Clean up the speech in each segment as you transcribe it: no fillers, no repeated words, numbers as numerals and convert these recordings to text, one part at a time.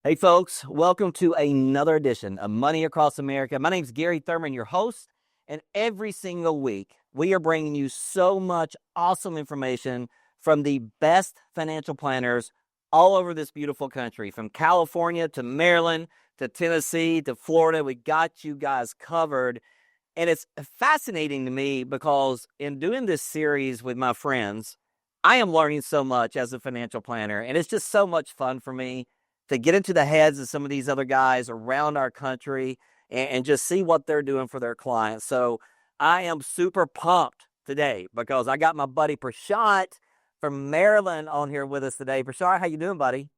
Hey, folks, welcome to another edition of Money Across America. My name's Garry Thurman, your host, and every single week we are bringing you so much awesome information from the best financial planners all over this beautiful country, from California to Maryland to Tennessee to Florida. We got you guys covered. And it's fascinating to me because in doing this series with my friends, I am learning so much as a financial planner, and it's just so much fun for me to get into the heads of some of these other guys around our country and just see what they're doing for their clients. So I am super pumped today because I got my buddy Prashant from Maryland on here with us today. Prashant, how you doing, buddy?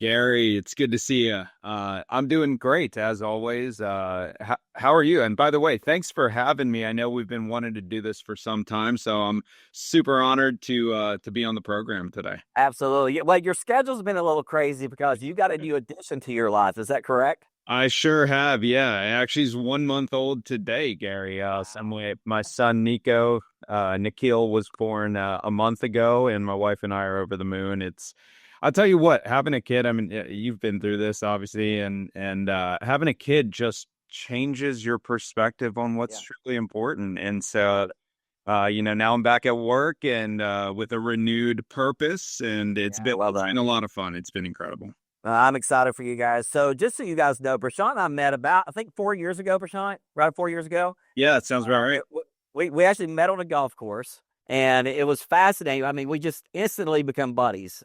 Gary, it's good to see you. I'm doing great as always. How are you? And by the way, thanks for having me. I know we've been wanting to do this for some time, so I'm super honored to be on the program today. Absolutely. Well, your schedule's been a little crazy because you got a new addition to your life. Is that correct? I sure have. Yeah, actually, he's 1 month old today, Gary. My son Nikhil was born a month ago, and my wife and I are over the moon. I'll tell you what, having a kid. I mean, you've been through this, obviously, and having a kid just changes your perspective on what's Yeah. truly important. And so, now I'm back at work and with a renewed purpose, and Yeah, well it's been done. a lot of fun. It's been incredible. I'm excited for you guys. So, just so you guys know, Prashant and I met about, I think, 4 years ago, Prashant, right? 4 years ago. Yeah, that sounds about right. We actually met on a golf course, and it was fascinating. I mean, we just instantly become buddies.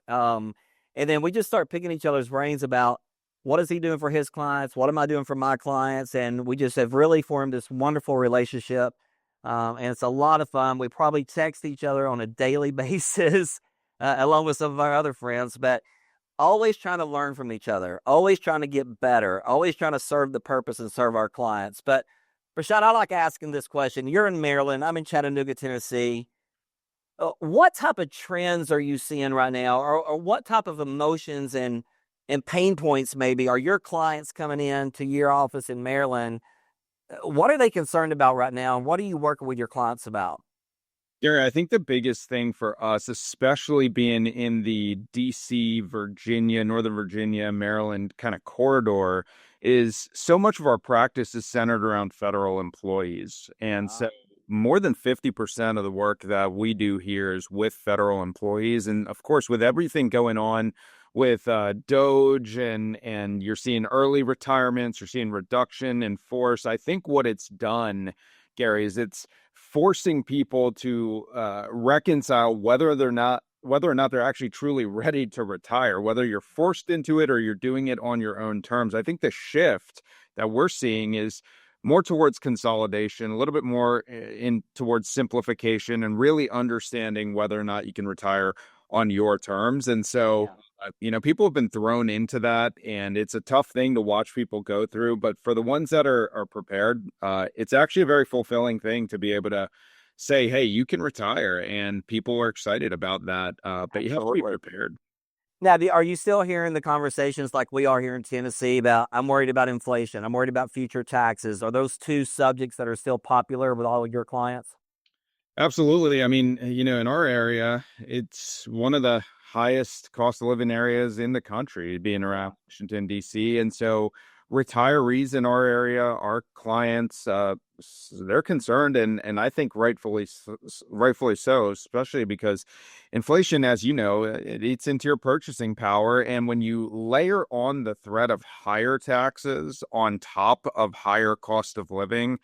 And then we just start picking each other's brains about what is he doing for his clients? What am I doing for my clients? And we just have really formed this wonderful relationship. And it's a lot of fun. We probably text each other on a daily basis, along with some of our other friends, but always trying to learn from each other, always trying to get better, always trying to serve the purpose and serve our clients. But Rashad, I like asking this question. You're in Maryland. I'm in Chattanooga, Tennessee. What type of trends are you seeing right now, or what type of emotions and pain points maybe are your clients coming in to your office in Maryland? What are they concerned about right now, and what are you working with your clients about? Gary, I think the biggest thing for us, especially being in the DC, Virginia, Northern Virginia, Maryland kind of corridor, is so much of our practice is centered around federal employees. And Uh, so more than 50% of the work that we do here is with federal employees. And of course, with everything going on with Doge and you're seeing early retirements, you're seeing reduction in force. I think what it's done, Gary, is it's forcing people to reconcile whether or not they're actually truly ready to retire, whether you're forced into it or you're doing it on your own terms. I think the shift that we're seeing is more towards consolidation, a little bit more in towards simplification, and really understanding whether or not you can retire on your terms. And so, yeah. people have been thrown into that, and it's a tough thing to watch people go through. But for the ones that are prepared, it's actually a very fulfilling thing to be able to say, "Hey, you can retire," and people are excited about that. But you have to be Absolutely. prepared. Now, are you still hearing the conversations like we are here in Tennessee about I'm worried about inflation, I'm worried about future taxes? Are those two subjects that are still popular with all of your clients? Absolutely. I mean, in our area, it's one of the highest cost of living areas in the country, being around Yeah. Washington, D.C. And so retirees in our area, our clients, they're concerned, and I think rightfully so, especially because inflation, as you know, it eats into your purchasing power. And when you layer on the threat of higher taxes on top of higher cost of living,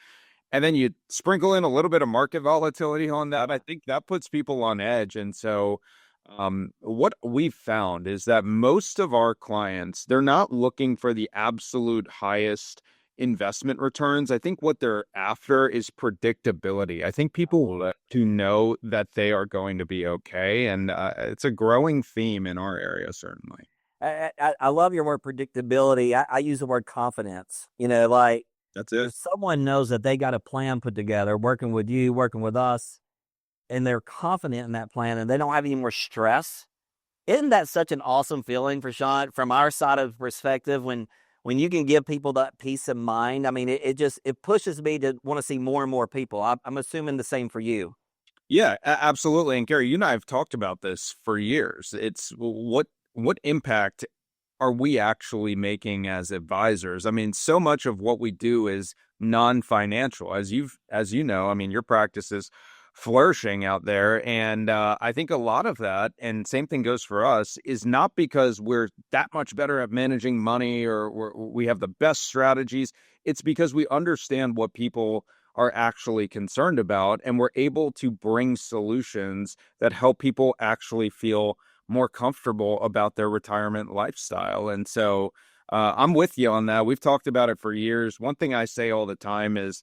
and then you sprinkle in a little bit of market volatility on that, I think that puts people on edge. And so, what we've found is that most of our clients, they're not looking for the absolute highest investment returns. I think what they're after is predictability. I think people want to know that they are going to be okay. And it's a growing theme in our area, certainly. I love your word predictability. I use the word confidence. Like That's it. if someone knows that they got a plan put together, working with you, working with us, and they're confident in that plan and they don't have any more stress, isn't that such an awesome feeling for Sean from our side of perspective when you can give people that peace of mind? I mean, it pushes me to want to see more and more people. I'm assuming the same for you. Yeah, absolutely. And Gary, you and I have talked about this for years. It's what impact are we actually making as advisors? I mean, so much of what we do is non-financial, as you know. I mean, your practice is flourishing out there, and I think a lot of that, and same thing goes for us, is not because we're that much better at managing money or we have the best strategies. It's because we understand what people are actually concerned about, and we're able to bring solutions that help people actually feel more comfortable about their retirement lifestyle. And so I'm with you on that. We've talked about it for years. One thing I say all the time is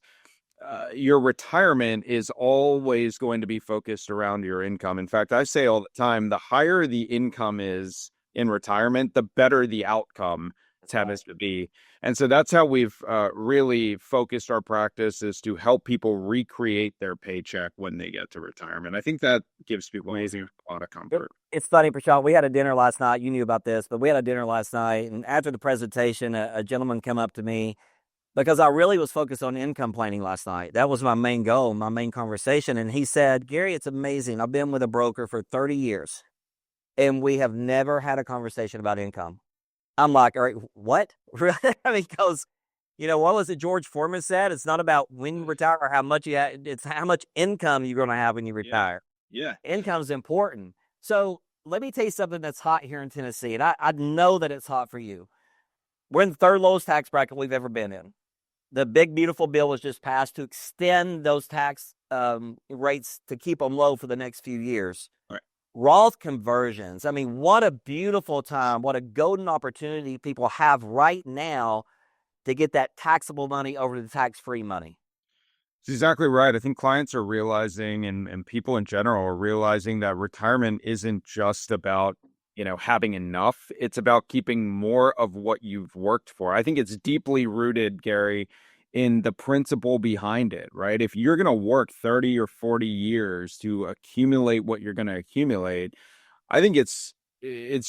your retirement is always going to be focused around your income. In fact, I say all the time, the higher the income is in retirement, the better the outcome tends to be. And so that's how we've really focused our practice, is to help people recreate their paycheck when they get to retirement. I think that gives people a lot of comfort. It's funny, Prashant. We had a dinner last night. You knew about this, but we had a dinner last night. And after the presentation, a gentleman came up to me because I really was focused on income planning last night. That was my main goal, my main conversation. And he said, Gary, it's amazing. I've been with a broker for 30 years, and we have never had a conversation about income. I'm like, all right, what? Really? I mean, because, what was it George Foreman said? It's not about when you retire or how much you have. It's how much income you're going to have when you retire. Yeah. Income's important. So let me tell you something that's hot here in Tennessee, and I know that it's hot for you. We're in the third lowest tax bracket we've ever been in. The big, beautiful bill was just passed to extend those tax rates to keep them low for the next few years. Right. Roth conversions. I mean, what a beautiful time. What a golden opportunity people have right now to get that taxable money over to the tax-free money. That's exactly right. I think clients are realizing, and people in general are realizing, that retirement isn't just about, having enough. It's about keeping more of what you've worked for. I think it's deeply rooted, Gary, in the principle behind it, right? If you're going to work 30 or 40 years to accumulate what you're going to accumulate, I think it's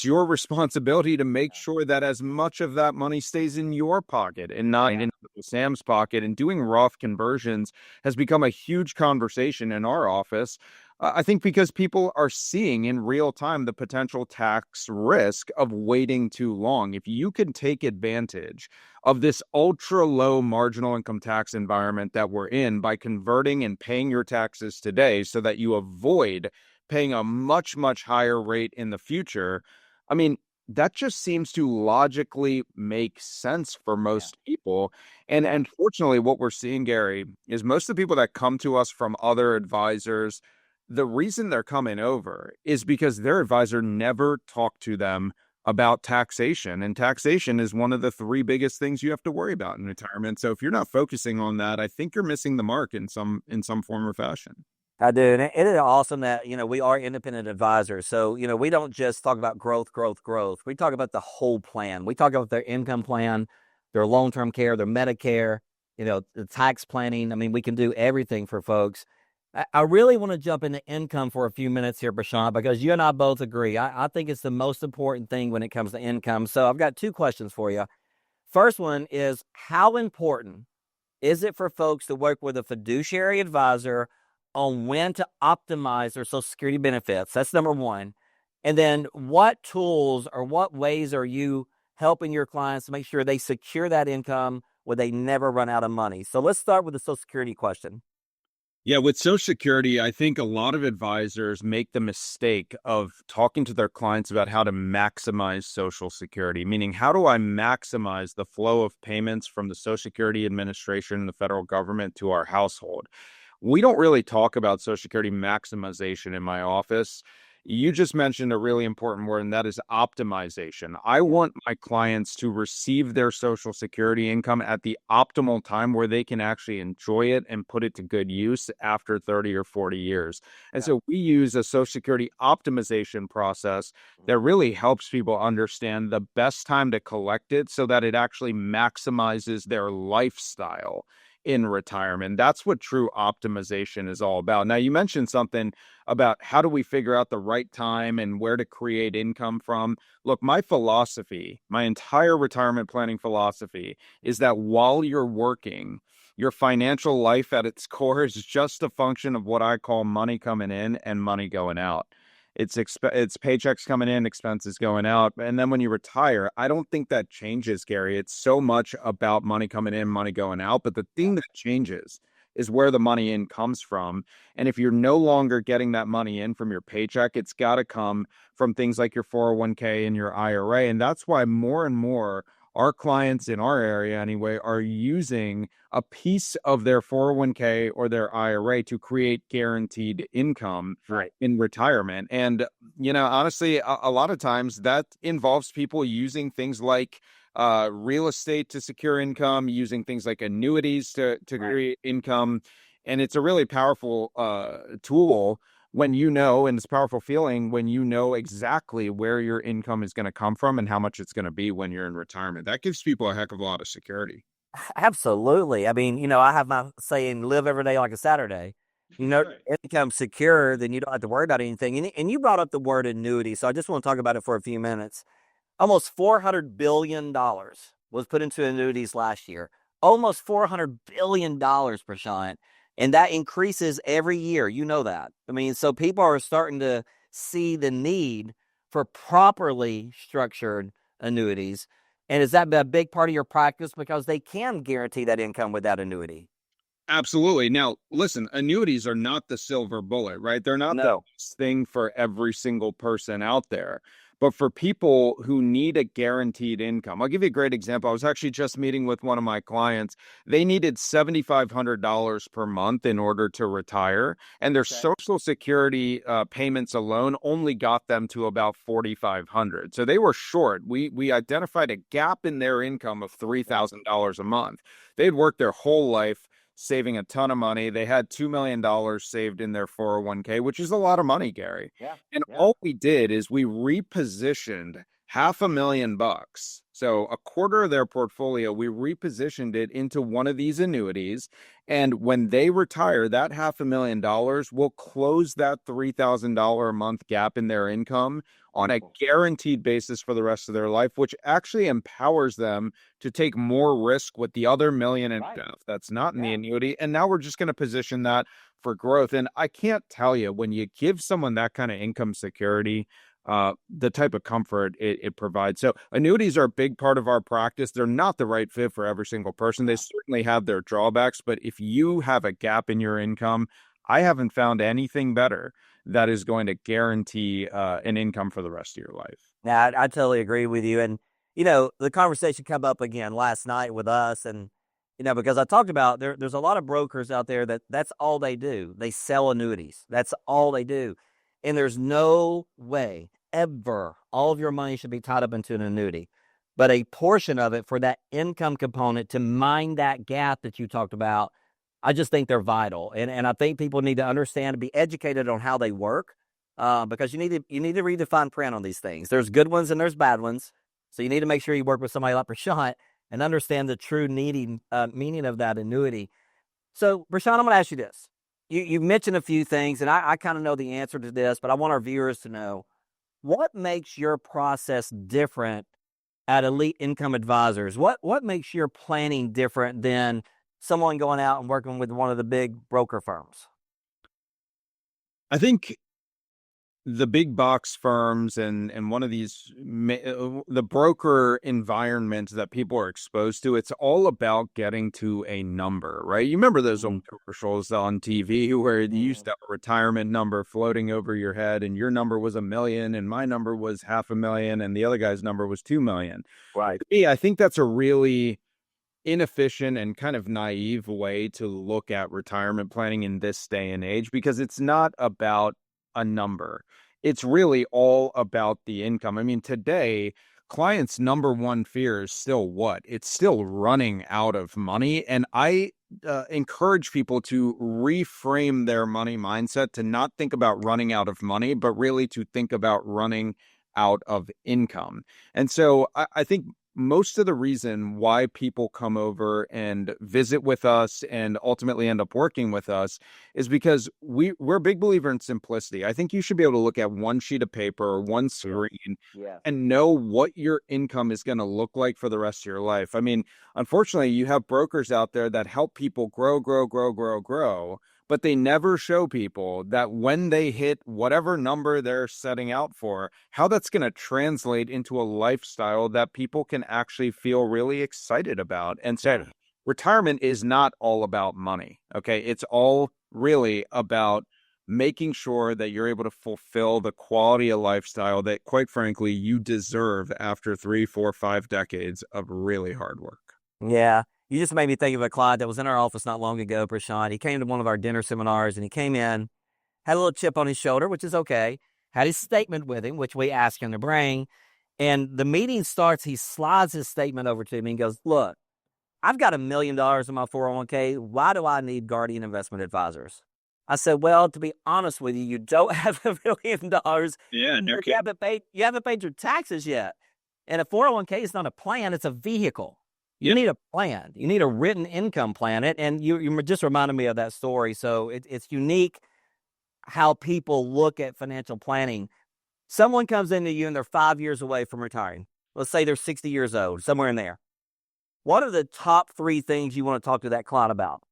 your responsibility to make sure that as much of that money stays in your pocket and not in Sam's pocket. And doing Roth conversions has become a huge conversation in our office. I think because people are seeing in real time the potential tax risk of waiting too long. If you can take advantage of this ultra low marginal income tax environment that we're in by converting and paying your taxes today so that you avoid paying a much, much higher rate in the future, I mean, that just seems to logically make sense for most people. And fortunately, what we're seeing, Gary, is most of the people that come to us from other advisors, the reason they're coming over is because their advisor never talked to them about taxation. And taxation is one of the three biggest things you have to worry about in retirement. So if you're not focusing on that, I think you're missing the mark in some form or fashion. I do. And it is awesome that, we are independent advisors. So, we don't just talk about growth. We talk about the whole plan. We talk about their income plan, their long-term care, their Medicare, the tax planning. I mean, we can do everything for folks. I really want to jump into income for a few minutes here, Prashant, because you and I both agree. I think it's the most important thing when it comes to income. So I've got two questions for you. First one is, how important is it for folks to work with a fiduciary advisor on when to optimize their Social Security benefits? That's number one. And then what tools or what ways are you helping your clients to make sure they secure that income where they never run out of money? So let's start with the Social Security question. Yeah, with Social Security, I think a lot of advisors make the mistake of talking to their clients about how to maximize Social Security, meaning how do I maximize the flow of payments from the Social Security Administration and the federal government to our household? We don't really talk about Social Security maximization in my office. You just mentioned a really important word, and that is optimization. I want my clients to receive their Social Security income at the optimal time where they can actually enjoy it and put it to good use after 30 or 40 years. And so we use a Social Security optimization process that really helps people understand the best time to collect it so that it actually maximizes their lifestyle in retirement. That's what true optimization is all about. Now, you mentioned something about how do we figure out the right time and where to create income from. Look, my philosophy, my entire retirement planning philosophy is that while you're working, your financial life at its core is just a function of what I call money coming in and money going out. it's paychecks coming in, expenses going out. And then when you retire, I don't think that changes, Gary. It's so much about money coming in, money going out. But the thing that changes is where the money in comes from. And if you're no longer getting that money in from your paycheck, it's got to come from things like your 401k and your IRA. And that's why more and more our clients in our area anyway are using a piece of their 401k or their IRA to create guaranteed income in retirement. And, honestly, a lot of times that involves people using things like real estate to secure income, using things like annuities to create income. And it's a really powerful tool when and it's a powerful feeling when you know exactly where your income is going to come from and how much it's going to be when you're in retirement. That gives people a heck of a lot of security. Absolutely. I mean, I have my saying, live every day like a Saturday. Income secure, then you don't have to worry about anything. And you brought up the word annuity, so I just want to talk about it for a few minutes. Almost $400 billion was put into annuities last year. Almost $400 billion, Prashant. And that increases every year. You know that. I mean, so people are starting to see the need for properly structured annuities. And is that a big part of your practice? Because they can guarantee that income with that annuity. Absolutely. Now, listen, annuities are not the silver bullet, right? They're not the best thing for every single person out there. But for people who need a guaranteed income, I'll give you a great example. I was actually just meeting with one of my clients. They needed $7,500 per month in order to retire, and their Social Security payments alone only got them to about $4,500. So they were short. We identified a gap in their income of $3,000 a month. They'd worked their whole life saving a ton of money. They had $2 million saved in their 401k, which is a lot of money, Gary. And all we did is we repositioned $500,000. So a quarter of their portfolio, we repositioned it into one of these annuities. And when they retire, that $500,000 will close that $3,000 a month gap in their income on a guaranteed basis for the rest of their life, which actually empowers them to take more risk with the other million and a half that's not in the annuity. And now we're just going to position that for growth. And I can't tell you, when you give someone that kind of income security, the type of comfort it provides. So annuities are a big part of our practice. They're not the right fit for every single person. They certainly have their drawbacks, but if you have a gap in your income, I haven't found anything better that is going to guarantee an income for the rest of your life. Now, I totally agree with you. And, the conversation come up again last night with us. And, because I talked about there's a lot of brokers out there that's all they do. They sell annuities. That's all they do. And there's no way ever all of your money should be tied up into an annuity. But a portion of it for that income component to mine that gap that you talked about, I just think they're vital. And I think people need to understand and be educated on how they work, because you need to read the fine print on these things. There's good ones and there's bad ones. So you need to make sure you work with somebody like Prashant and understand the true meaning of that annuity. So, Prashant, I'm going to ask you this. You mentioned a few things, and I kind of know the answer to this, but I want our viewers to know, what makes your process different at Elite Income Advisors? What makes your planning different than someone going out and working with one of the big broker firms? I think the big box firms and one of these, the broker environment that people are exposed to, it's all about getting to a number, right? You remember those old commercials on TV where you used to have a retirement number floating over your head, and your number was $1 million and my number was $500,000 and the other guy's number was $2 million. Right. To me, I think that's a really inefficient and kind of naive way to look at retirement planning in this day and age, because it's not about a number. It's really all about the income. I mean, today, clients' number one fear is still what? It's still running out of money. And I encourage people to reframe their money mindset to not think about running out of money, but really to think about running out of income. And so I think most of the reason why people come over and visit with us and ultimately end up working with us is because we're a big believer in simplicity. I think you should be able to look at one sheet of paper or one screen and know what your income is going to look like for the rest of your life. I mean, unfortunately, you have brokers out there that help people grow, but they never show people that when they hit whatever number they're setting out for, how that's going to translate into a lifestyle that people can actually feel really excited about. And so retirement is not all about money. Okay. It's all really about making sure that you're able to fulfill the quality of lifestyle that, quite frankly, you deserve after 3, 4, 5 decades of really hard work. Yeah. You just made me think of a client that was in our office not long ago, Prashant. He came to one of our dinner seminars and he came in, had a little chip on his shoulder, which is okay, had his statement with him, which we ask him to bring. And the meeting starts, he slides his statement over to me and goes, look, I've got $1 million in my 401k. Why do I need Guardian Investment Advisors? I said, well, to be honest with you, you don't have $1 million. Yeah, no You kidding. haven't paid your taxes yet. And a 401k is not a plan, it's a vehicle. You Yep. need a plan. You need a written income plan. And you just reminded me of that story. So it's unique how people look at financial planning. Someone comes into you and they're 5 years away from retiring. Let's say they're 60 years old, somewhere in there. What are the top 3 things you want to talk to that client about?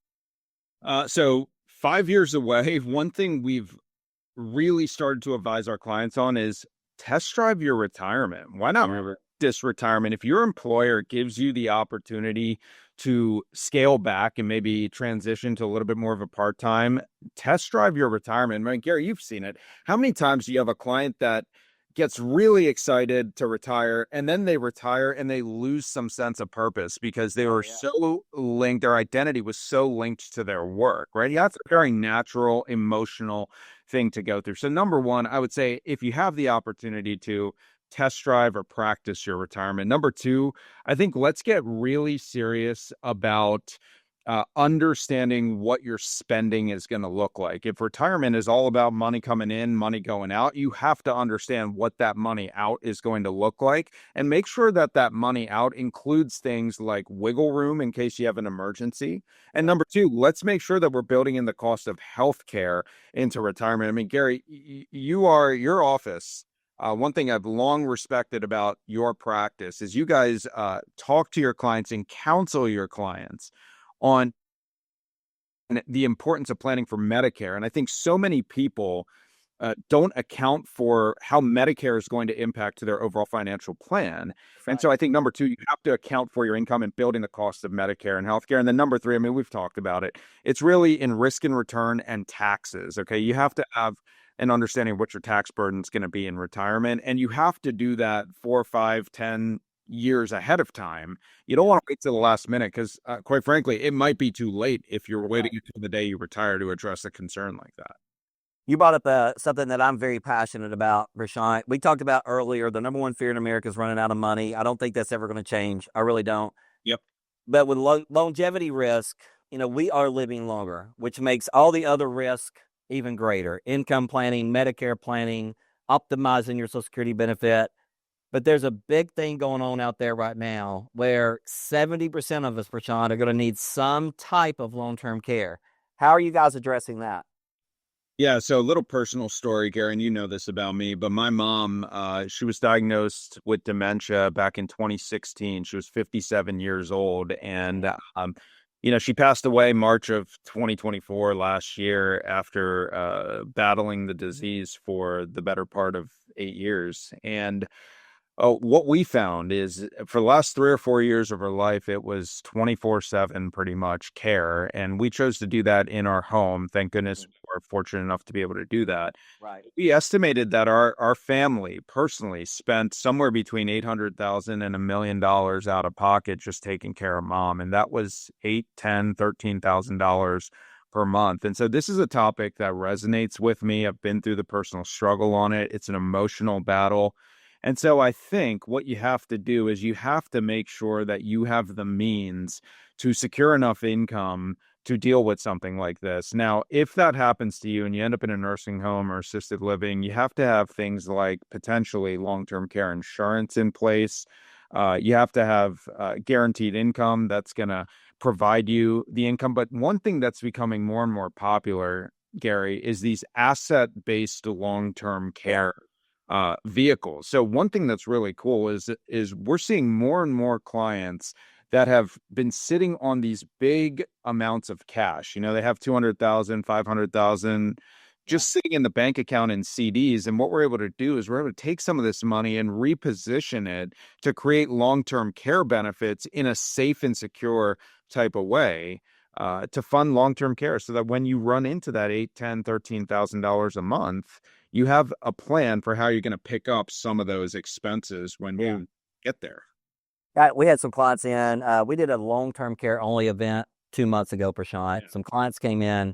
So 5 years away, one thing we've really started to advise our clients on is test drive your retirement. Why not this retirement? If your employer gives you the opportunity to scale back and maybe transition to a little bit more of a part-time, test drive your retirement. I mean, Gary, you've seen it. How many times do you have a client that gets really excited to retire and then they retire and they lose some sense of purpose because they were so linked, their identity was so linked to their work, right? Yeah, it's a very natural, emotional thing to go through. So number one, I would say if you have the opportunity to test drive or practice your retirement. Number two, I think let's get really serious about understanding what your spending is going to look like. If retirement is all about money coming in, money going out, you have to understand what that money out is going to look like and make sure that that money out includes things like wiggle room in case you have an emergency. And number two, let's make sure that we're building in the cost of healthcare into retirement. I mean, Gary, your office. One thing I've long respected about your practice is you guys talk to your clients and counsel your clients on the importance of planning for Medicare. And I think so many people don't account for how Medicare is going to impact to their overall financial plan. And so I think number two, you have to account for your income and building the cost of Medicare and healthcare. And then number three, I mean, we've talked about it. It's really in risk and return and taxes. Okay. You have to have an understanding of what your tax burden is going to be in retirement. And you have to do that 4, 5, 10 years ahead of time. You don't want to wait till the last minute because, quite frankly, it might be too late if you're waiting until the day you retire to address a concern like that. You brought up something that I'm very passionate about, Prashant. We talked about earlier, the number one fear in America is running out of money. I don't think that's ever going to change. I really don't. Yep. But with longevity risk, we are living longer, which makes all the other risk even greater. Income planning, Medicare planning, optimizing your Social Security benefit. But there's a big thing going on out there right now where 70% of us, Prashant, are going to need some type of long-term care. How are you guys addressing that? Yeah, so a little personal story, Gary, and you know this about me, but my mom, she was diagnosed with dementia back in 2016. She was 57 years old, and she passed away March of 2024 last year after battling the disease for the better part of 8 years. And what we found is for the last 3 or 4 years of her life, it was 24/7 pretty much care. And we chose to do that in our home. Thank goodness we're fortunate enough to be able to do that. Right. We estimated that our family personally spent somewhere between $800,000 and $1 million out of pocket just taking care of mom. And that was $8, $10, $13,000 per month. And so this is a topic that resonates with me. I've been through the personal struggle on it. It's an emotional battle. And so I think what you have to do is you have to make sure that you have the means to secure enough income to deal with something like this. Now, if that happens to you and you end up in a nursing home or assisted living, you have to have things like potentially long-term care insurance in place. You have to have guaranteed income that's going to provide you the income. But one thing that's becoming more and more popular, Gary, is these asset-based long-term care vehicles. So one thing that's really cool is we're seeing more and more clients that have been sitting on these big amounts of cash. They have 200,000, 500,000 just sitting in the bank account in CDs. And what we're able to do is we're able to take some of this money and reposition it to create long-term care benefits in a safe and secure type of way, to fund long-term care, so that when you run into that $8, $10, $13,000 a month, you have a plan for how you're going to pick up some of those expenses when you get there. We had some clients in. We did a long-term care only event 2 months ago, Prashant. Some clients came in,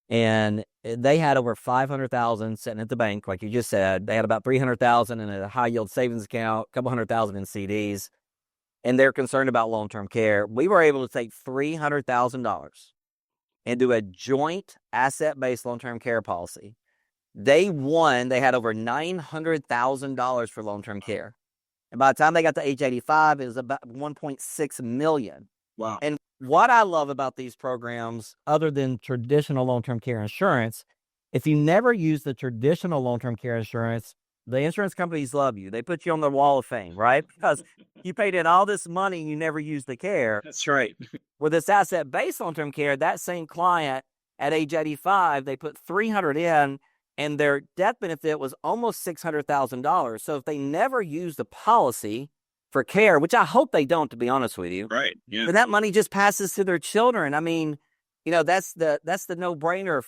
and they had over 500,000 sitting at the bank, like you just said. They had about 300,000 in a high yield savings account, a couple 100,000 in CDs, and they're concerned about long-term care. We were able to take $300,000 and do a joint asset-based long-term care policy. Day one, they had over $900,000 for long-term care. And by the time they got to age 85, it was about 1.6 million. Wow. And what I love about these programs, other than traditional long-term care insurance, if you never use the traditional long-term care insurance, the insurance companies love you. They put you on the wall of fame, right? Because you paid in all this money and you never used the care. That's right. With this asset-based long-term care, that same client at age 85, they put 300 in, and their death benefit was almost $600,000. So if they never use the policy for care, which I hope they don't, to be honest with you, right? Yeah, then that money just passes to their children. I mean, that's the no-brainer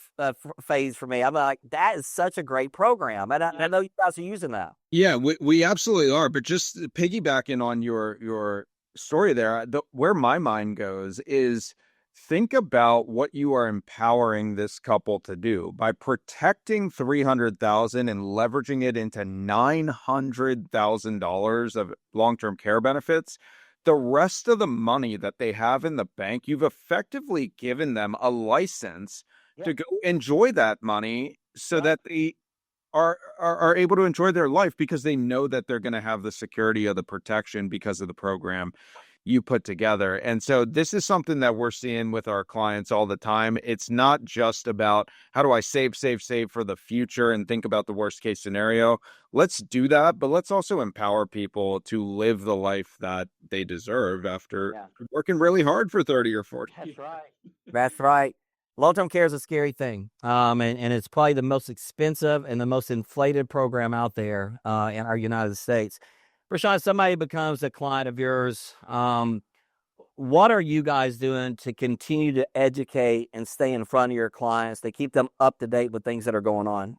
phase for me. I'm like, that is such a great program, and I know you guys are using that. Yeah, we absolutely are. But just piggybacking on your story there, where my mind goes is, think about what you are empowering this couple to do by protecting 300,000 and leveraging it into $900,000 of long-term care benefits. The rest of the money that they have in the bank, you've effectively given them a license to go enjoy that money, so that they are able to enjoy their life, because they know that they're going to have the security of the protection because of the program you put together. And so this is something that we're seeing with our clients all the time. It's not just about how do I save for the future and think about the worst case scenario. Let's do that, but let's also empower people to live the life that they deserve after working really hard for 30 or 40. That's right. Long-term care is a scary thing. And it's probably the most expensive and the most inflated program out there in our United States. Prashant, somebody becomes a client of yours. What are you guys doing to continue to educate and stay in front of your clients, to keep them up to date with things that are going on?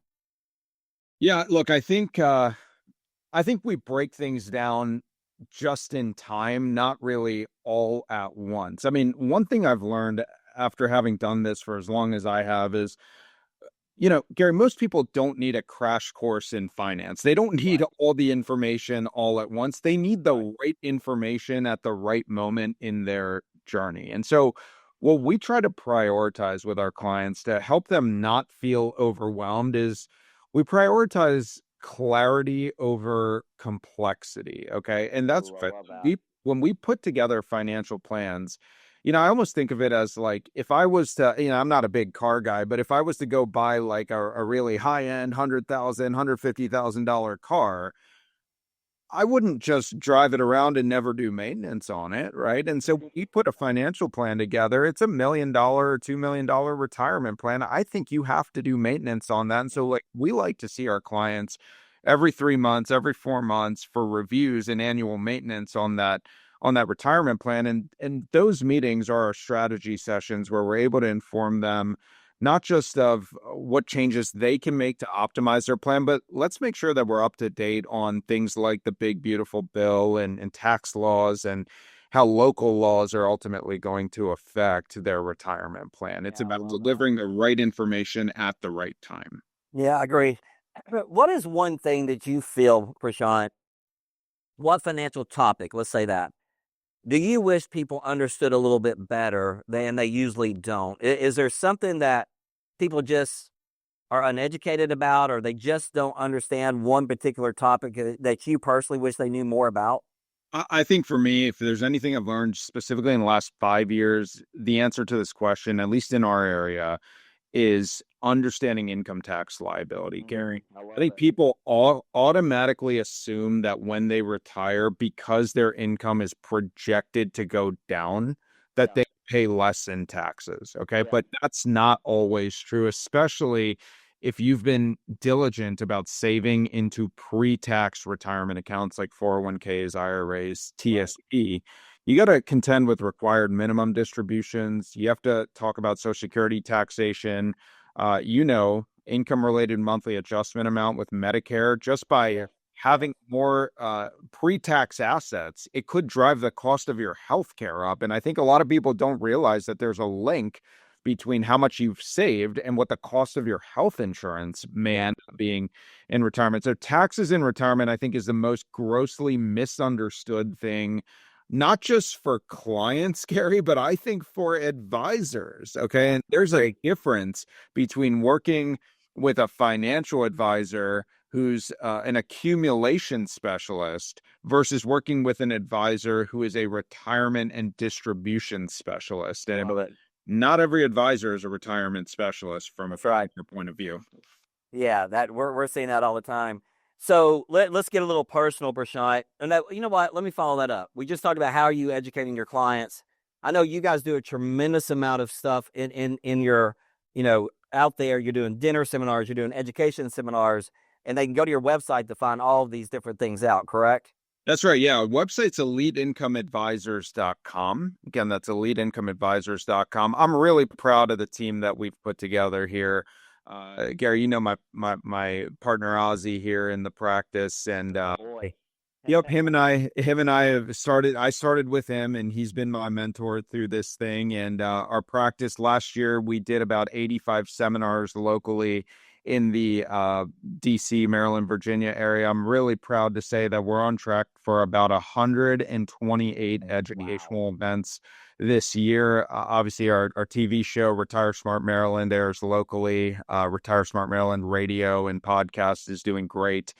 Yeah, look, I think we break things down just in time, not really all at once. I mean, one thing I've learned after having done this for as long as I have is, Garry, most people don't need a crash course in finance. They don't need all the information all at once. They need the right information at the right moment in their journey. And so what we try to prioritize with our clients to help them not feel overwhelmed is we prioritize clarity over complexity. Okay. And that's when we put together financial plans, I almost think of it as like, if I was to, I'm not a big car guy, but if I was to go buy like a really high end $100,000, $150,000 car, I wouldn't just drive it around and never do maintenance on it, right? And so when you put a financial plan together, it's $1 million or $2 million retirement plan. I think you have to do maintenance on that. And so we like to see our clients every 3 months, every 4 months for reviews and annual maintenance on that retirement plan. And those meetings are our strategy sessions where we're able to inform them not just of what changes they can make to optimize their plan, but let's make sure that we're up to date on things like the big, beautiful bill and tax laws and how local laws are ultimately going to affect their retirement plan. It's about delivering the right information at the right time. Yeah, I agree. What is one thing that you feel, Prashant, what financial topic, let's say that, do you wish people understood a little bit better than they usually don't? Is there something that people just are uneducated about, or they just don't understand one particular topic that you personally wish they knew more about? I think for me, if there's anything I've learned specifically in the last 5 years, the answer to this question, at least in our area, is understanding income tax liability, Gary. I love I think it. people all automatically assume that when they retire, because their income is projected to go down, that Yeah. they pay less in taxes. Okay. Yeah. But that's not always true, especially if you've been diligent about saving into pre-tax retirement accounts like 401ks, IRAs, Right. TSP. You got to contend with required minimum distributions. You have to talk about Social Security taxation, income related monthly adjustment amount with Medicare. Just by having more pre-tax assets, it could drive the cost of your health care up. And I think a lot of people don't realize that there's a link between how much you've saved and what the cost of your health insurance may end up being in retirement. So taxes in retirement, I think, is the most grossly misunderstood thing, not just for clients, Gary, but I think for advisors. Okay. And there's a difference between working with a financial advisor who's an accumulation specialist versus working with an advisor who is a retirement and distribution specialist. And not every advisor is a retirement specialist from a financial point of view. Yeah, that we're seeing that all the time. So let's get a little personal, Prashant. And you know what? Let me follow that up. We just talked about how are you educating your clients. I know you guys do a tremendous amount of stuff in your, out there. You're doing dinner seminars, you're doing education seminars, and they can go to your website to find all of these different things out, correct? That's right. Yeah. Website's eliteincomeadvisors.com. Again, that's eliteincomeadvisors.com. I'm really proud of the team that we've put together here. Gary, my partner Ozzy here in the practice, and Boy. yep, him and I have started. I started with him, and he's been my mentor through this thing. And our practice last year, we did about 85 seminars locally in the DC, Maryland, Virginia area. I'm really proud to say that we're on track for about 128 educational events this year. Obviously, our TV show, Retire Smart Maryland, airs locally. Retire Smart Maryland radio and podcast is doing great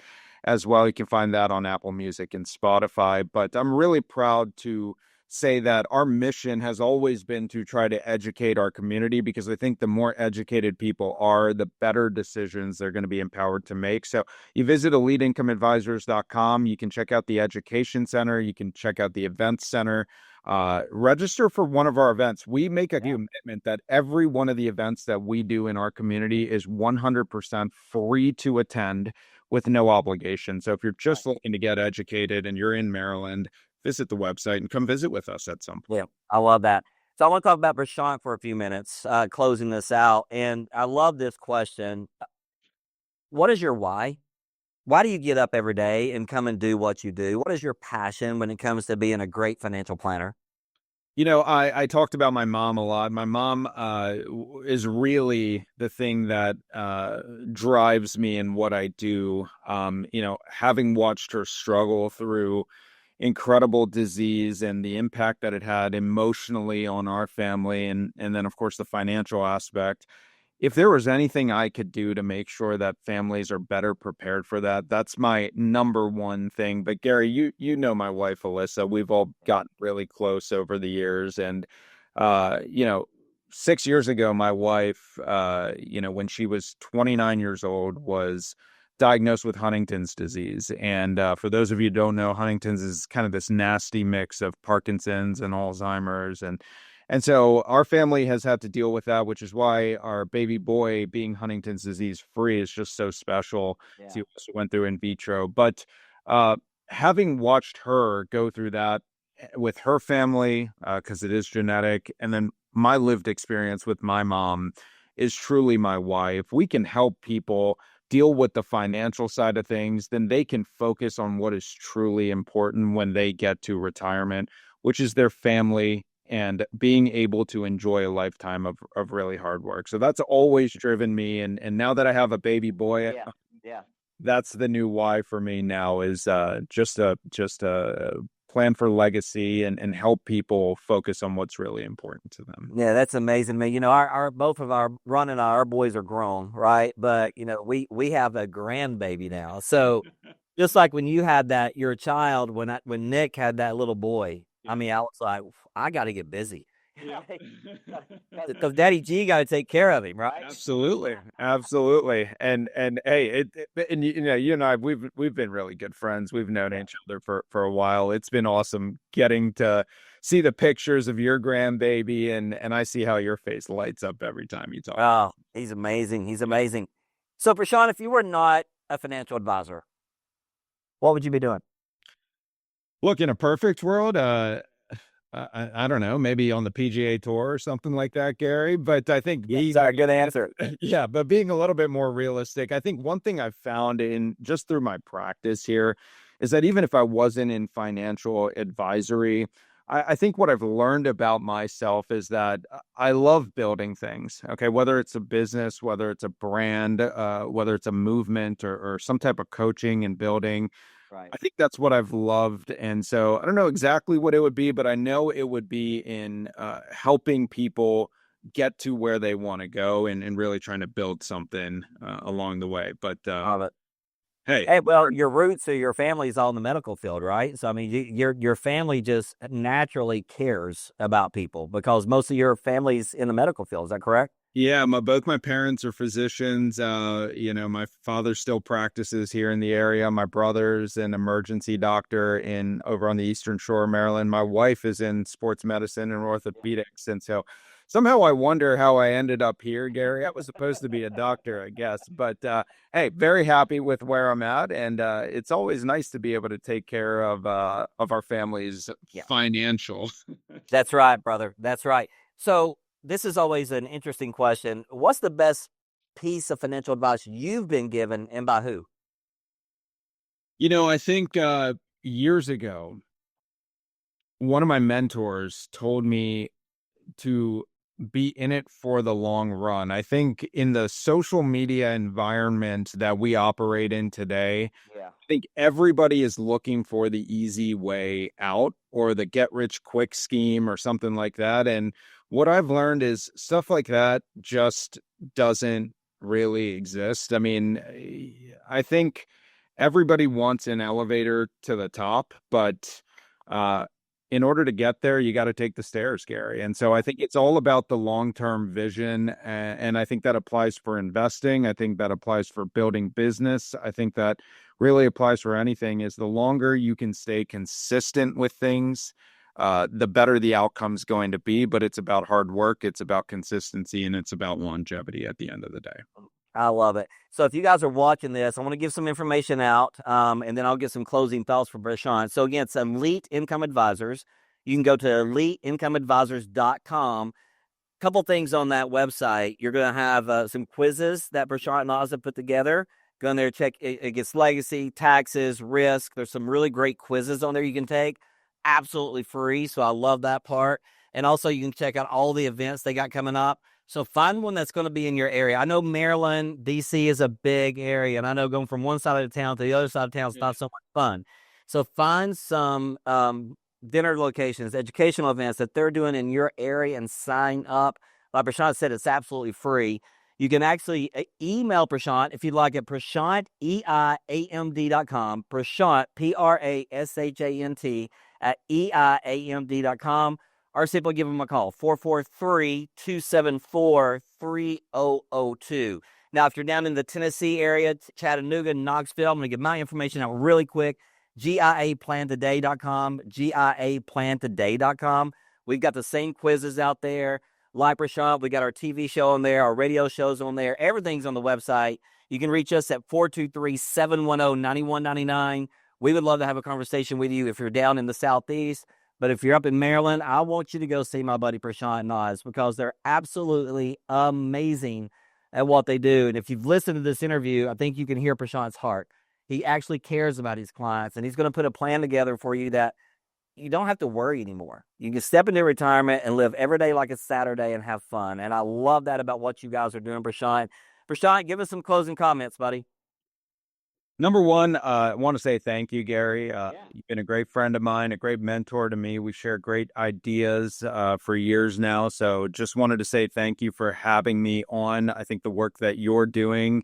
as well. You can find that on Apple Music and Spotify. But I'm really proud to say that our mission has always been to try to educate our community, because I think the more educated people are, the better decisions they're going to be empowered to make. So you visit eliteincomeadvisors.com. You can check out the education center. You can check out the events center. Register for one of our events. We make a commitment that every one of the events that we do in our community is 100% free to attend with no obligation. So if you're just looking to get educated and you're in Maryland, visit the website and come visit with us at some point. Yeah, I love that. So I want to talk about Prashant for a few minutes, closing this out. And I love this question. What is your why? Why do you get up every day and come and do what you do? What is your passion when it comes to being a great financial planner? I talked about my mom a lot. My mom is really the thing that drives me in what I do. Having watched her struggle through incredible disease and the impact that it had emotionally on our family, and then of course the financial aspect. If there was anything I could do to make sure that families are better prepared for that, that's my number one thing. But Gary, you know my wife Alyssa, we've all gotten really close over the years, and 6 years ago, my wife, when she was 29 years old, was diagnosed with Huntington's disease. And for those of you who don't know, Huntington's is kind of this nasty mix of Parkinson's and Alzheimer's. And so our family has had to deal with that, which is why our baby boy being Huntington's disease free is just so special. Yeah. He also went through in vitro. But having watched her go through that with her family, because it is genetic, and then my lived experience with my mom is truly my why. If we can help people deal with the financial side of things, then they can focus on what is truly important when they get to retirement, which is their family and being able to enjoy a lifetime of really hard work. So that's always driven me. And now that I have a baby boy, that's the new why for me now, is just a plan for legacy and help people focus on what's really important to them. Yeah, that's amazing, man. Our both of our Ron and our boys are grown, right? But we have a grandbaby now. So just like when you had that, your child, when Nick had that little boy, I mean, I was like, I got to get busy. Yeah. Because Daddy G got to take care of him, right? Absolutely, absolutely, and hey, and you know, you and I, we've been really good friends. We've known Yeah. each other for a while. It's been awesome getting to see the pictures of your grandbaby, and I see how your face lights up every time you talk. Oh, he's amazing. He's amazing. So, Prashant, if you were not a financial advisor, what would you be doing? Look, in a perfect world, I don't know, maybe on the PGA Tour or something like that, Gary. But I think Yeah, sorry, good answer. yeah, but being a little bit more realistic, I think one thing I've found in just through my practice here is that even if I wasn't in financial advisory, I think what I've learned about myself is that I love building things. Okay, whether it's a business, whether it's a brand, whether it's a movement or some type of coaching and building. Right. I think that's what I've loved. And so I don't know exactly what it would be, but I know it would be in helping people get to where they want to go and really trying to build something along the way. But Love it. hey, Hey, well, your roots or your family's all in the medical field, right? So, I mean, your family just naturally cares about people because most of your family's in the medical field. Is that correct? yeah, both my parents are physicians. You know, my father still practices here in the area. My brother's an emergency doctor in over on the Eastern Shore of Maryland. My wife is in sports medicine and orthopedics. And so somehow I wonder how I ended up here, Gary. I was supposed to be a doctor, I guess. But hey, very happy with where I'm at. And it's always nice to be able to take care of our family's Yeah. financial. That's right, brother. That's right. So, this is always an interesting question. What's the best piece of financial advice you've been given and by who? You know, I think years ago, one of my mentors told me to be in it for the long run. I think in the social media environment that we operate in today, Yeah. I think everybody is looking for the easy way out or the get rich quick scheme or something like that. And what I've learned is stuff like that just doesn't really exist. I mean, I think everybody wants an elevator to the top, but uh, in order to get there, you got to take the stairs, Gary. And so I think it's all about the long-term vision. And I think that applies for investing. I think that applies for building business. I think that really applies for anything is the longer you can stay consistent with things, the better the outcome's going to be. But it's about hard work. It's about consistency and it's about longevity at the end of the day. I love it. So if you guys are watching this, I want to give some information out, and then I'll get some closing thoughts from Prashant. So again, it's Elite Income Advisors. You can go to eliteincomeadvisors.com. Couple things on that website. You're going to have some quizzes that Prashant and Oz have put together. Go in there, check it gets legacy, taxes, risk. There's some really great quizzes on there you can take. Absolutely free. So I love that part. And also you can check out all the events they got coming up. So find one that's going to be in your area. I know Maryland, DC is a big area, and I know going from one side of the town to the other side of town is not so much fun. So find some dinner locations, educational events that they're doing in your area and sign up. Like Prashant said, it's absolutely free. You can actually email Prashant if you'd like at Prashant, EIAMD.com, Prashant, Prashant, at EIAMD.com, or simply give them a call, 443-274-3002. Now, if you're down in the Tennessee area, Chattanooga, Knoxville, I'm going to give my information out really quick. GIAPlantoday.com, GIAPlantoday.com. We've got the same quizzes out there. Like Prashant, we got our TV show on there, our radio shows on there. Everything's on the website. You can reach us at 423-710-9199. We would love to have a conversation with you if you're down in the Southeast. But if you're up in Maryland, I want you to go see my buddy Prashant and Oz because they're absolutely amazing at what they do. And if you've listened to this interview, I think you can hear Prashant's heart. He actually cares about his clients, and he's going to put a plan together for you that you don't have to worry anymore. You can step into retirement and live every day like it's Saturday and have fun. And I love that about what you guys are doing, Prashant. Prashant, give us some closing comments, buddy. Number one, I want to say thank you, Gary. You've been a great friend of mine, a great mentor to me. We share great ideas for years now. So just wanted to say thank you for having me on. I think the work that you're doing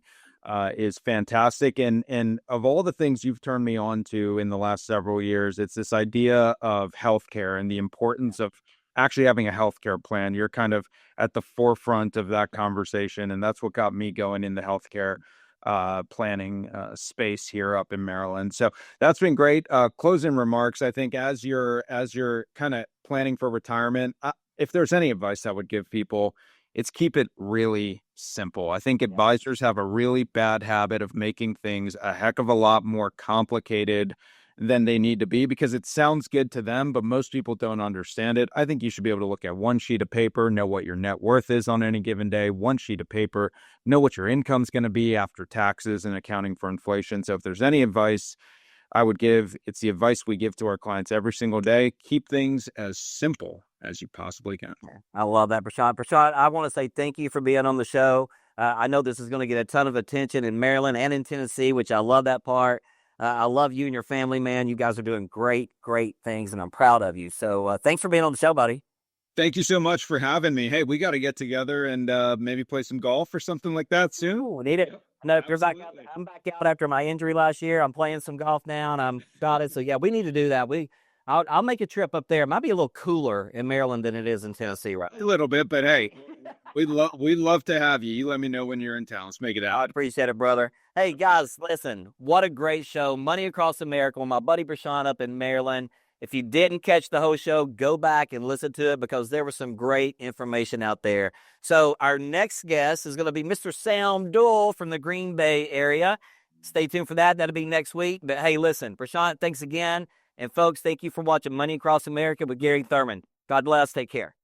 is fantastic. And of all the things you've turned me on to in the last several years, it's this idea of healthcare and the importance of actually having a healthcare plan. You're kind of at the forefront of that conversation, and that's what got me going in the healthcare planning space here up in Maryland. So that's been great. Closing remarks. I think as you're kind of planning for retirement, if there's any advice I would give people, it's keep it really simple. I think advisors have a really bad habit of making things a heck of a lot more complicated than they need to be because it sounds good to them, but most people don't understand it. I think you should be able to look at one sheet of paper, know what your net worth is on any given day, one sheet of paper, know what your income's going to be after taxes and accounting for inflation. So if there's any advice I would give, it's the advice we give to our clients every single day. Keep things as simple as you possibly can. I love that, Prashant. Prashant, I want to say thank you for being on the show. I know this is going to get a ton of attention in Maryland and in Tennessee, which I love that part. I love you and your family, man. You guys are doing great, great things, and I'm proud of you. So thanks for being on the show, buddy. Thank you so much for having me. Hey, we got to get together and maybe play some golf or something like that soon. Ooh, need it. No, I'm back out after my injury last year. I'm playing some golf now, and I'm got it. So yeah, we need to do that. I'll make a trip up there. It might be a little cooler in Maryland than it is in Tennessee, right? A little bit, but hey, we'd love to have you. You let me know when you're in town. Let's make it out. I appreciate it, brother. Hey, guys, listen, what a great show. Money Across America with my buddy Prashant up in Maryland. If you didn't catch the whole show, go back and listen to it because there was some great information out there. So our next guest is going to be Mr. Sam Duell from the Green Bay area. Stay tuned for that. That'll be next week. But hey, listen, Prashant, thanks again. And folks, thank you for watching Money Across America with Garry Thurman. God bless. Take care.